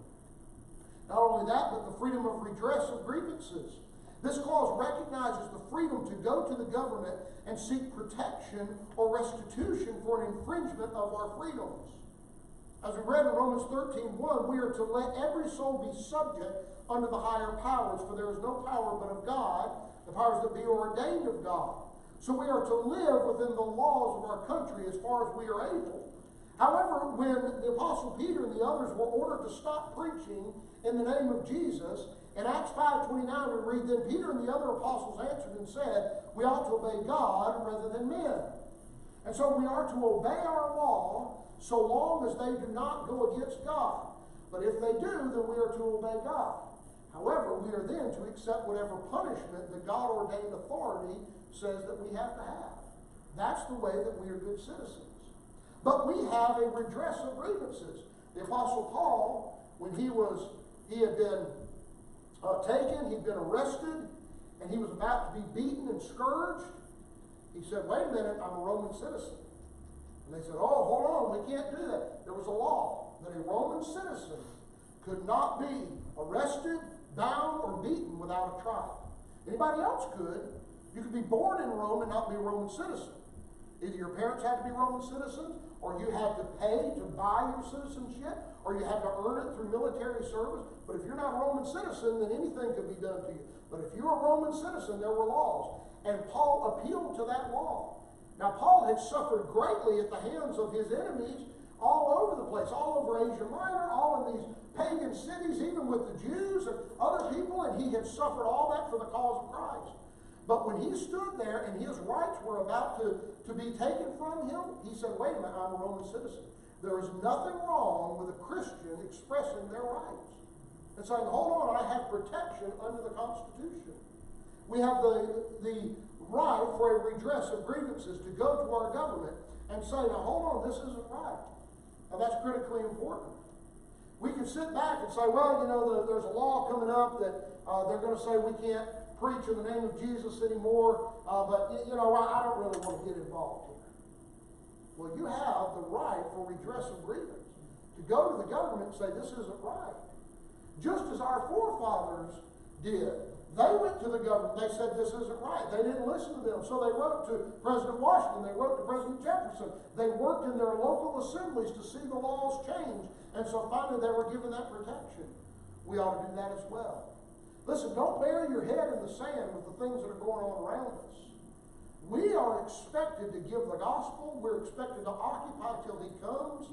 Not only that, but the freedom of redress of grievances. This clause recognizes the freedom to go to the government and seek protection or restitution for an infringement of our freedoms. As we read in Romans 13:1, we are to let every soul be subject under the higher powers, for there is no power but of God, the powers that be are ordained of God. So we are to live within the laws of our country as far as we are able. However, when the Apostle Peter and the others were ordered to stop preaching in the name of Jesus, in Acts 5:29 we read, then Peter and the other apostles answered and said, we ought to obey God rather than men. And so we are to obey our law so long as they do not go against God. But if they do, then we are to obey God. However, we are then to accept whatever punishment the God-ordained authority says that we have to have. That's the way that we are good citizens. But we have a redress of grievances. The Apostle Paul, when he had been taken, he'd been arrested, and he was about to be beaten and scourged, he said, wait a minute, I'm a Roman citizen. And they said, oh, hold on, we can't do that. There was a law that a Roman citizen could not be arrested, bound, or beaten without a trial. Anybody else could. You could be born in Rome and not be a Roman citizen. Either your parents had to be Roman citizens, or you had to pay to buy your citizenship, or you had to earn it through military service. But if you're not a Roman citizen, then anything could be done to you. But if you're a Roman citizen, there were laws. And Paul appealed to that law. Now, Paul had suffered greatly at the hands of his enemies all over the place, all over Asia Minor, all in these pagan cities, even with the Jews and other people, and he had suffered all that for the cause of Christ. But when he stood there and his rights were about to be taken from him, he said, wait a minute, I'm a Roman citizen. There is nothing wrong with a Christian expressing their rights and saying, hold on, I have protection under the Constitution. We have the right for a redress of grievances to go to our government and say, now hold on, this isn't right. Now that's critically important. We can sit back and say, well, you know, there's a law coming up that they're going to say we can't preach in the name of Jesus anymore, but, you know, I don't really want to get involved here. Well, you have the right for redress of grievance to go to the government and say, this isn't right. Just as our forefathers did. They went to the government. They said, this isn't right. They didn't listen to them. So they wrote to President Washington. They wrote to President Jefferson. They worked in their local assemblies to see the laws change. And so finally they were given that protection. We ought to do that as well. Listen, don't bury your head in the sand with the things that are going on around us. We are expected to give the gospel. We're expected to occupy till he comes.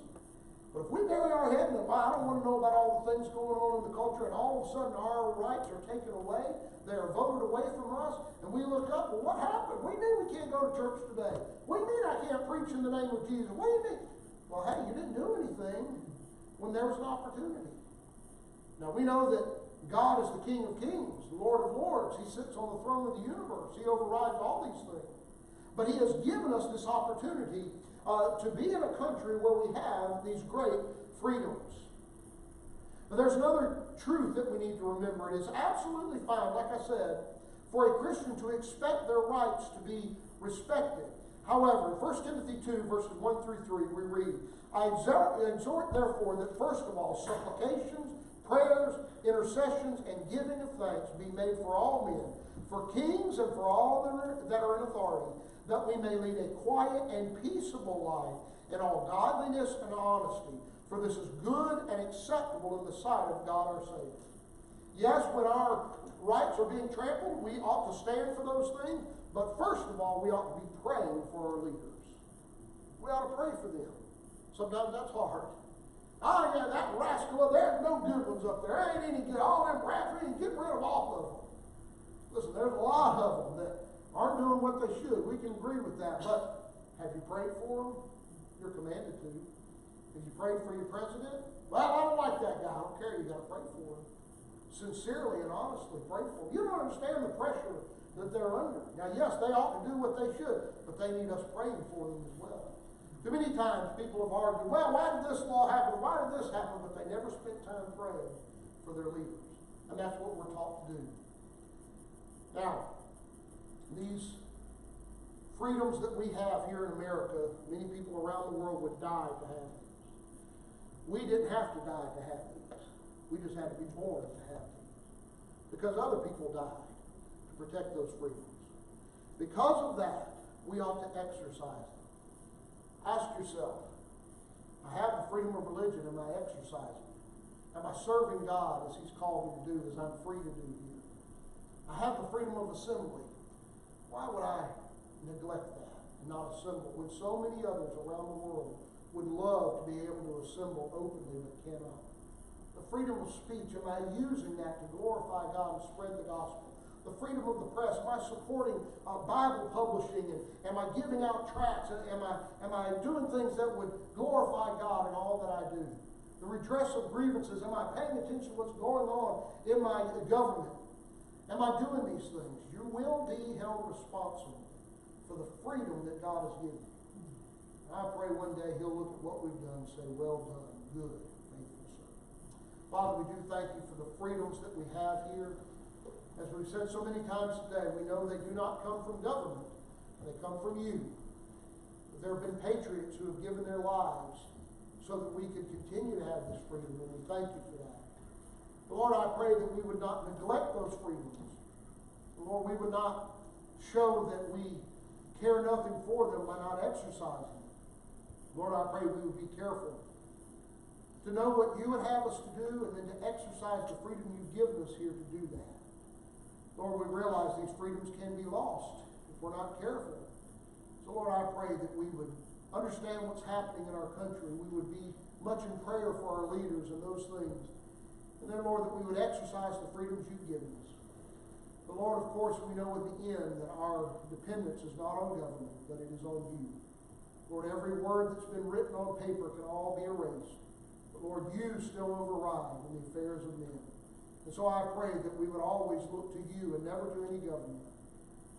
But if we bury our head in the, well, I don't want to know about all the things going on in the culture, and all of a sudden our rights are taken away, they are voted away from us, and we look up, well, what happened? What do you mean we can't go to church today? What do you mean I can't preach in the name of Jesus? What do you mean? Well, hey, you didn't do anything when there was an opportunity. Now we know that God is the King of Kings, the Lord of Lords. He sits on the throne of the universe. He overrides all these things. But He has given us this opportunity to be in a country where we have these great freedoms. But there's another truth that we need to remember. It is absolutely fine, like I said, for a Christian to expect their rights to be respected. However, in 1 Timothy 2, verses 1 through 3, we read, I exhort therefore that first of all supplications, prayers, intercessions, and giving of thanks be made for all men, for kings and for all that are in authority, that we may lead a quiet and peaceable life in all godliness and honesty. For this is good and acceptable in the sight of God our Savior. Yes, when our rights are being trampled, we ought to stand for those things. But first of all, we ought to be praying for our leaders. We ought to pray for them. Sometimes that's hard. Oh yeah, that rascal, there's no good ones up there. Ain't any good. All them rats, we need to get rid of all of them. Listen, there's a lot of them that aren't doing what they should. We can agree with that. But have you prayed for them? You're commanded to. Have you prayed for your president? Well, I don't like that guy. I don't care. You got to pray for him. Sincerely and honestly pray for him. You don't understand the pressure that they're under. Now, yes, they ought to do what they should, but they need us praying for them as well. Too many times people have argued, well, why did this law happen? Why did this happen? But they never spent time praying for their leaders. And that's what we're taught to do. Now, these freedoms that we have here in America, many people around the world would die to have these. We didn't have to die to have these. We just had to be born to have these. Because other people died to protect those freedoms. Because of that, we ought to exercise them. Ask yourself, I have the freedom of religion, am I exercising it? Am I serving God as He's called me to do, as I'm free to do here? I have the freedom of assembly. Why would I neglect that and not assemble when so many others around the world would love to be able to assemble openly but cannot? The freedom of speech, am I using that to glorify God and spread the gospel? The freedom of the press, am I supporting Bible publishing, and am I giving out tracts, and am I doing things that would glorify God in all that I do? The redress of grievances, am I paying attention to what's going on in my government? Am I doing these things? You will be held responsible for the freedom that God has given you. I pray one day He'll look at what we've done and say, well done, good, faithful servant. Father, we do thank You for the freedoms that we have here. As we've said so many times today, we know they do not come from government. They come from You. But there have been patriots who have given their lives so that we could continue to have this freedom, and we thank You for that. But Lord, I pray that we would not neglect those freedoms. Lord, we would not show that we care nothing for them by not exercising them. Lord, I pray we would be careful to know what You would have us to do, and then to exercise the freedom You've given us here to do that. Lord, we realize these freedoms can be lost if we're not careful. So Lord, I pray that we would understand what's happening in our country. We would be much in prayer for our leaders and those things. And then, Lord, that we would exercise the freedoms You've given us. But Lord, of course, we know in the end that our dependence is not on government, but it is on You. Lord, every word that's been written on paper can all be erased. But Lord, You still override in the affairs of men. And so I pray that we would always look to You and never to any government.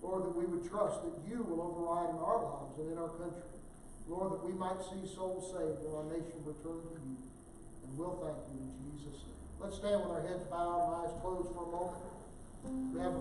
Lord, that we would trust that You will override in our lives and in our country. Lord, that we might see souls saved and our nation return to You. And we'll thank You in Jesus' name. Let's stand with our heads bowed and eyes closed for a moment. We have